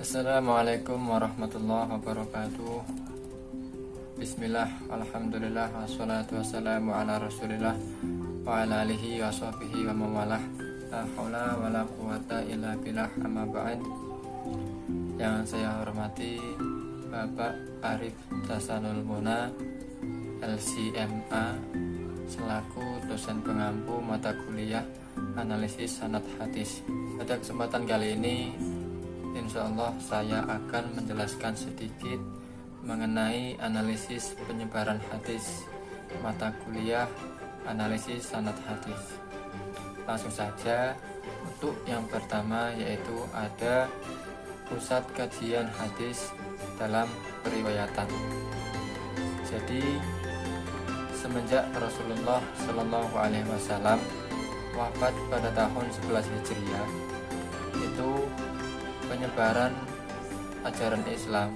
Assalamualaikum warahmatullahi wabarakatuh. Bismillah, alhamdulillah, wassalatu wassalamu ala rasulillah wa ala alihi wa sahbihi wa mawalah. La hawla wa la quwata illa billah, amma ba'd. Yang saya hormati Bapak Arif Tasanul Muna, LCMA, selaku dosen pengampu mata kuliah analisis sanad hadis. Pada kesempatan kali ini insyaallah saya akan menjelaskan sedikit mengenai analisis penyebaran hadis mata kuliah analisis sanad hadis. Langsung saja, untuk yang pertama yaitu ada pusat kajian hadis dalam periwayatan. Jadi semenjak Rasulullah Shallallahu Alaihi Wasallam wafat pada tahun 11 Hijriah, itu penyebaran ajaran Islam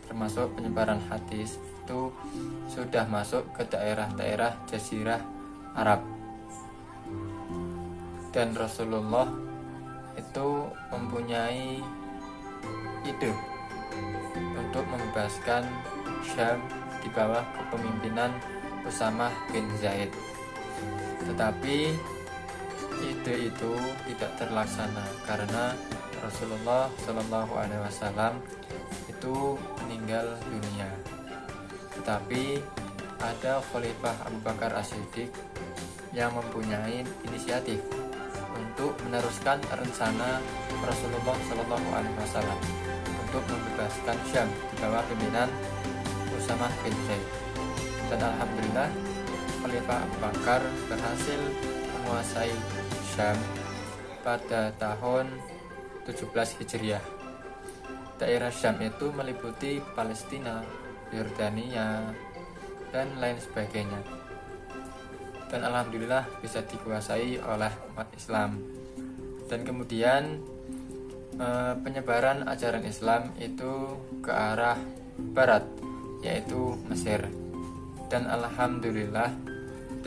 termasuk penyebaran hadis itu sudah masuk ke daerah-daerah Jazirah Arab, dan Rasulullah itu mempunyai ide untuk membebaskan Syam di bawah kepemimpinan Usamah bin Zaid. Tetapi ide itu tidak terlaksana karena Rasulullah Shallallahu Alaihi Wasallam itu meninggal dunia. Tetapi ada Khalifah Abu Bakar As-Siddiq yang mempunyai inisiatif untuk meneruskan rencana Rasulullah Shallallahu Alaihi Wasallam untuk membebaskan Syam di bawah pimpinan Usamah bin Zaid. Dan alhamdulillah Khalifah Abu Bakar berhasil menguasai Syam pada tahun 17 Hijriah. Daerah Syam itu meliputi Palestina, Yordania, dan lain sebagainya. Dan alhamdulillah bisa dikuasai oleh umat Islam. Dan kemudian penyebaran ajaran Islam itu ke arah barat, yaitu Mesir. Dan alhamdulillah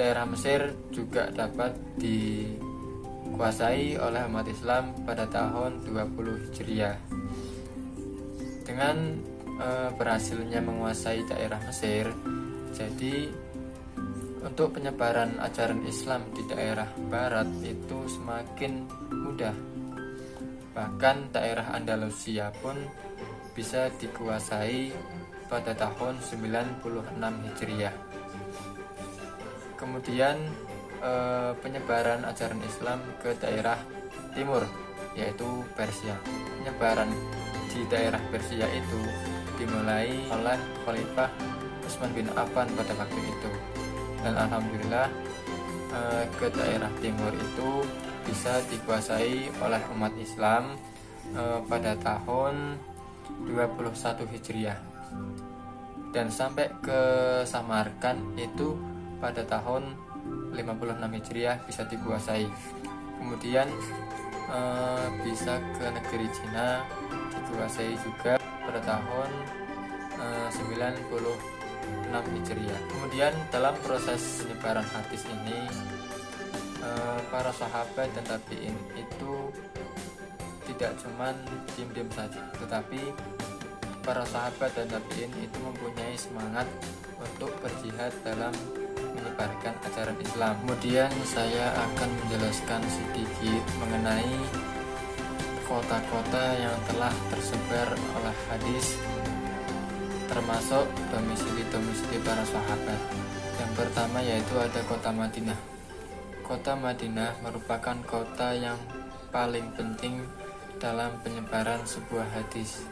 daerah Mesir juga dapat dikuasai oleh umat Islam pada tahun 20 Hijriah. Dengan berhasilnya menguasai daerah Mesir, jadi untuk penyebaran ajaran Islam di daerah barat itu semakin mudah. Bahkan daerah Andalusia pun bisa dikuasai pada tahun 96 Hijriah. Kemudian penyebaran ajaran Islam ke daerah timur, yaitu Persia. Penyebaran di daerah Persia itu dimulai oleh Khalifah Utsman bin Affan pada waktu itu. Dan alhamdulillah ke daerah timur itu bisa dikuasai oleh umat Islam pada tahun 21 Hijriah. Dan sampai ke Samarkand itu pada tahun 56 Hijriah bisa dikuasai. Kemudian bisa ke negeri Cina dikuasai juga pada tahun 96 Hijriah. Kemudian dalam proses penyebaran hadis ini para sahabat dan tabi'in itu tidak cuman diam-diam saja, tetapi para sahabat dan tabi'in itu mempunyai semangat untuk berjihad dalam menyebarkan ajaran Islam. Kemudian saya akan menjelaskan sedikit mengenai kota-kota yang telah tersebar oleh hadis, termasuk domisili-domisili para sahabat. Yang pertama yaitu ada kota Madinah. Kota Madinah merupakan kota yang paling penting dalam penyebaran sebuah hadis.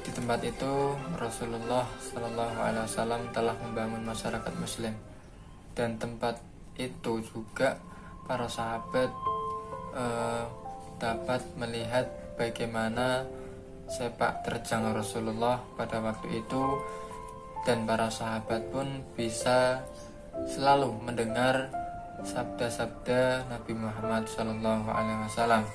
Di tempat itu Rasulullah Shallallahu Alaihi Wasallam telah membangun masyarakat Muslim, dan tempat itu juga para sahabat dapat melihat bagaimana sepak terjang Rasulullah pada waktu itu, dan para sahabat pun bisa selalu mendengar sabda-sabda Nabi Muhammad Shallallahu Alaihi Wasallam.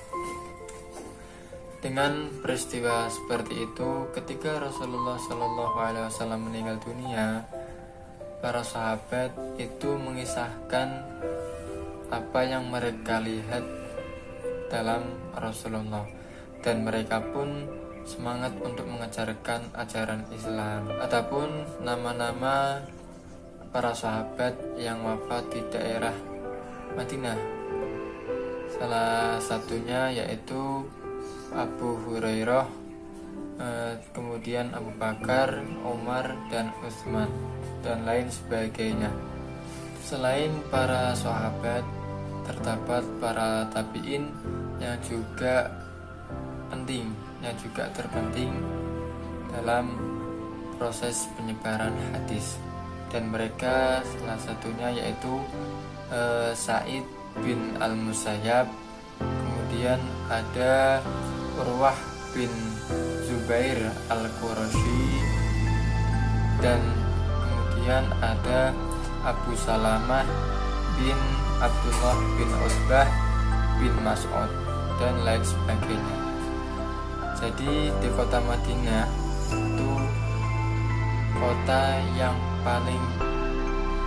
Dengan peristiwa seperti itu, ketika Rasulullah Shallallahu Alaihi Wasallam meninggal dunia, para sahabat itu mengisahkan apa yang mereka lihat dalam Rasulullah. dan mereka pun semangat untuk mengajarkan ajaran Islam. Adapun nama-nama para sahabat yang wafat di daerah Madinah, salah satunya yaitu Abu Hurairah, kemudian Abu Bakar, Umar, dan Utsman, dan lain sebagainya. Selain para sahabat, terdapat para tabi'in yang juga penting, yang juga terpenting dalam proses penyebaran hadis, dan mereka salah satunya yaitu Sa'id bin Al-Musayyab, kemudian ada Urwah bin Zubair Al-Qurashi, dan kemudian ada Abu Salamah bin Abdullah bin Utbah bin Mas'ud, dan lain sebagainya. Jadi di kota Madinah itu kota yang paling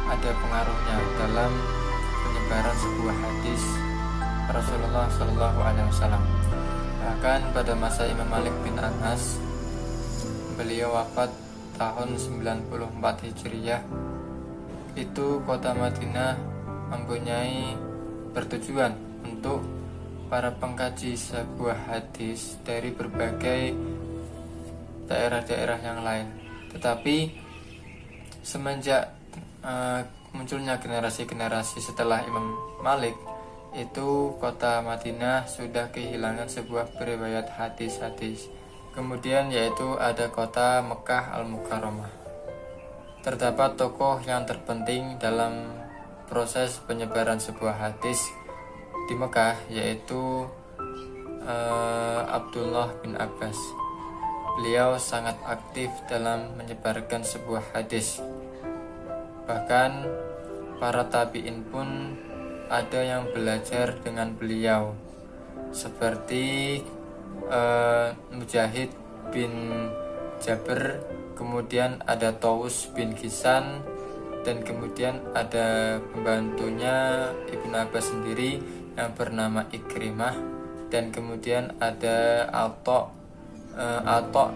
ada pengaruhnya dalam penyebaran sebuah hadis Rasulullah Shallallahu Alaihi Wasallam. Bahkan pada masa Imam Malik bin Anas, beliau wafat tahun 94 Hijriah, itu kota Madinah mempunyai pertujuan untuk para pengkaji sebuah hadis dari berbagai daerah-daerah yang lain. Tetapi semenjak munculnya generasi-generasi setelah Imam Malik, itu kota Madinah sudah kehilangan sebuah periwayat hadis-hadis. Kemudian yaitu ada kota Mekah Al-Mukarramah. Terdapat tokoh yang terpenting dalam proses penyebaran sebuah hadis di Mekah, yaitu Abdullah bin Abbas. Beliau sangat aktif dalam menyebarkan sebuah hadis. Bahkan para tabi'in pun ada yang belajar dengan beliau, seperti Mujahid bin Jabir, kemudian ada Taus bin Kisan, dan kemudian ada pembantunya Ibnu Abbas sendiri yang bernama Ikrimah, dan kemudian ada Atta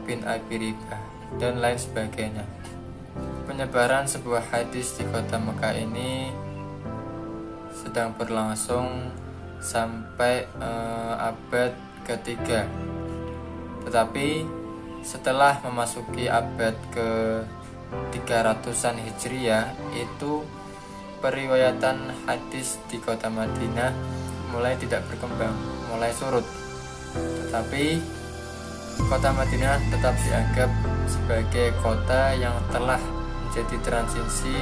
bin Abi Ribah, dan lain sebagainya. Penyebaran sebuah hadis di kota Mekah ini sedang berlangsung sampai abad ketiga. Tetapi setelah memasuki abad ke 300-an Hijriah, itu periwayatan hadis di kota Madinah mulai tidak berkembang, mulai surut. Tetapi kota Madinah tetap dianggap sebagai kota yang telah menjadi transisi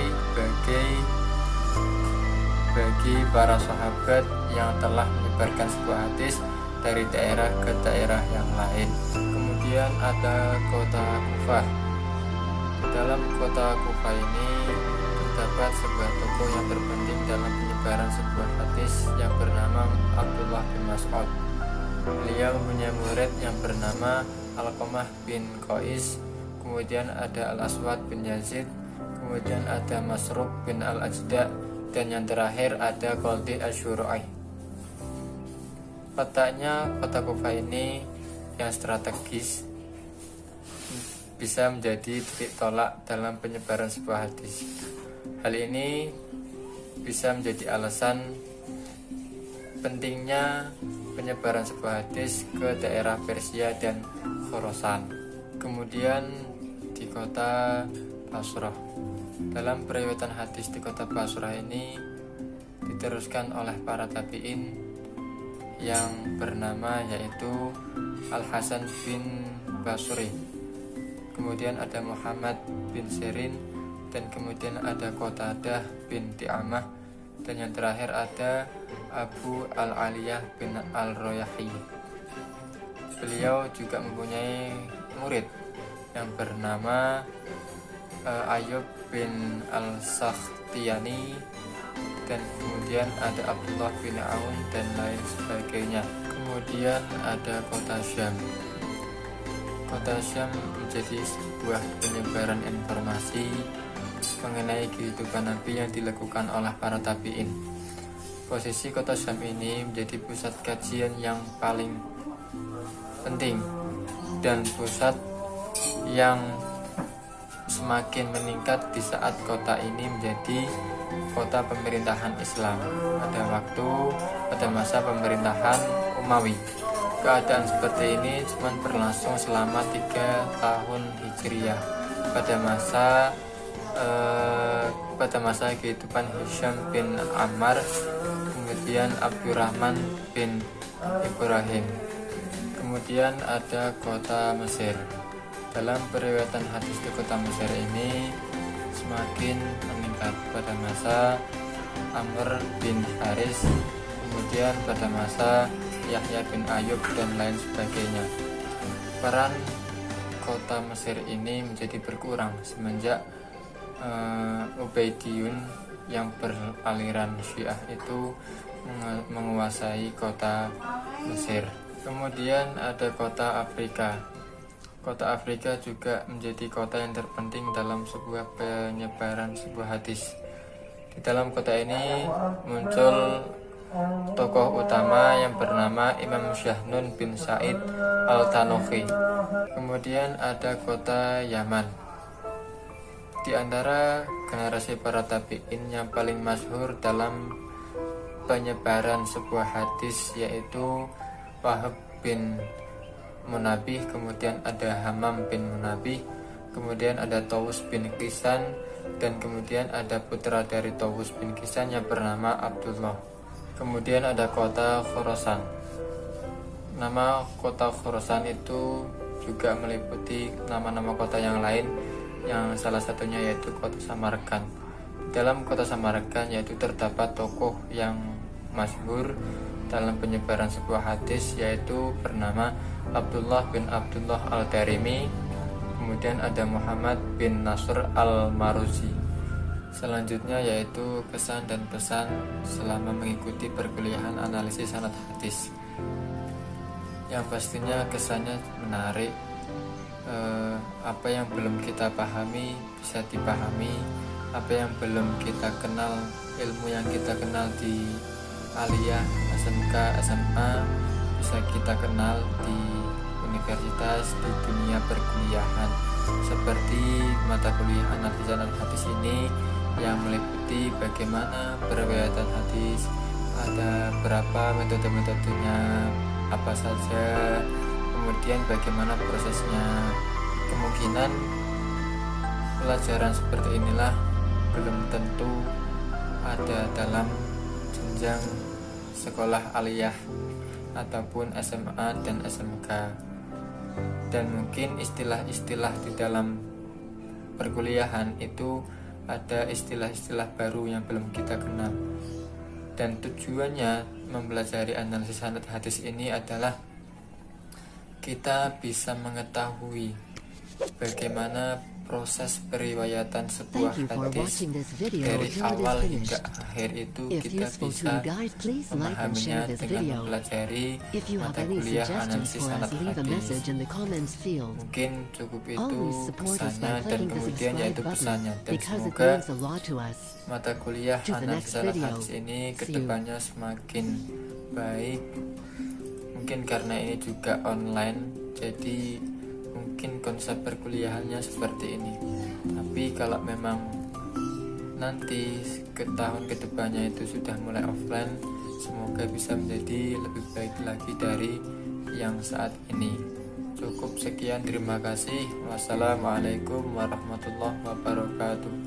bagi para sahabat yang telah menyebarkan sebuah hadis dari daerah ke daerah yang lain. Kemudian ada kota Kufah. Di dalam kota Kufah ini terdapat sebuah tokoh yang terpenting dalam penyebaran sebuah hadis yang bernama Abdullah bin Mas'ud. Beliau punya murid yang bernama Alqamah bin Qais, kemudian ada Al-Aswad bin Yazid, kemudian ada Masruq bin Al-Ajda, dan yang terakhir ada Qaldi Asy-Syuru'i. Letaknya kota Kufah ini yang strategis bisa menjadi titik tolak dalam penyebaran sebuah hadis. Hal ini bisa menjadi alasan pentingnya penyebaran sebuah hadis ke daerah Persia dan Khorasan. Kemudian di kota Basrah, dalam periwayatan hadis di kota Basrah ini diteruskan oleh para tabi'in yang bernama yaitu Al-Hasan bin Basri, kemudian ada Muhammad bin Sirin, dan kemudian ada Qatadah bin Di'amah, dan yang terakhir ada Abu Al-Aliyah bin Al-Royahi. Beliau juga mempunyai murid yang bernama Ayub bin Al-Sakhtiyani, dan kemudian ada Abdullah bin Aun, dan lain sebagainya. Kemudian ada kota Syam. Kota Syam menjadi sebuah penyebaran informasi mengenai kehidupan Nabi yang dilakukan oleh para tabi'in. Posisi kota Syam ini menjadi pusat kajian yang paling penting dan pusat yang semakin meningkat di saat kota ini menjadi kota pemerintahan Islam pada masa pemerintahan Umayyah. Keadaan seperti ini cuma berlangsung selama 3 tahun Hijriah pada masa kehidupan Hisham bin Ammar, kemudian Abdurrahman bin Ibrahim. Kemudian ada kota Mesir. Dalam periwayatan hadis di kota Mesir ini semakin meningkat pada masa Amr bin Haris, kemudian pada masa Yahya bin Ayub dan lain sebagainya. Peran kota Mesir ini menjadi berkurang semenjak Ubaidiyun yang beraliran Syiah itu menguasai kota Mesir. Kemudian ada kota Afrika. Kota Afrika juga menjadi kota yang terpenting dalam sebuah penyebaran sebuah hadis. Di dalam kota ini muncul tokoh utama yang bernama Imam Syahnun bin Said Al-Tanuhi. Kemudian ada kota Yaman. Di antara generasi para tabi'in yang paling masyhur dalam penyebaran sebuah hadis yaitu Wahab bin Munabih, kemudian ada Hamam bin Munabih, kemudian ada Tawus bin Kisan, dan kemudian ada putra dari Tawus bin Kisan yang bernama Abdullah. Kemudian ada kota Khurasan. Nama kota Khurasan itu juga meliputi nama-nama kota yang lain, yang salah satunya yaitu kota Samarkand. Dalam kota Samarkand yaitu terdapat tokoh yang masyhur dalam penyebaran sebuah hadis yaitu bernama Abdullah bin Abdullah Al-Darimi, kemudian ada Muhammad bin Nasr Al-Maruzi. Selanjutnya yaitu kesan dan pesan selama mengikuti perkuliahan analisis sanad hadis. Yang pastinya kesannya menarik. Apa yang belum kita pahami bisa dipahami, apa yang belum kita kenal, ilmu yang kita kenal di aliyah, SMK, SMA bisa kita kenal di universitas, di dunia perkuliahan, seperti mata kuliah analisis sanad hadis ini yang meliputi bagaimana periwayatan hadis, ada berapa metode-metodenya, apa saja, kemudian bagaimana prosesnya. Kemungkinan pelajaran seperti inilah belum tentu ada dalam jenjang sekolah aliyah ataupun SMA dan SMK, dan mungkin istilah-istilah di dalam perkuliahan itu ada istilah-istilah baru yang belum kita kenal. Dan tujuannya mempelajari analisis sanad hadis ini adalah kita bisa mengetahui bagaimana proses periwayatan sebuah hadis dari awal hingga akhir itu kita bisa memahaminya dengan mempelajari mata kuliah analisis sanad hadis. Mungkin cukup itu kesannya dan kemudian yaitu pesannya, dan semoga mata kuliah analisis sanad hadis ini kedepannya semakin baik. Mungkin karena ini juga online, jadi mungkin konsep perkuliahannya seperti ini. Tapi kalau memang nanti ke tahun kedepannya itu sudah mulai offline, semoga bisa menjadi lebih baik lagi dari yang saat ini. Cukup sekian, terima kasih. Wassalamualaikum warahmatullahi wabarakatuh.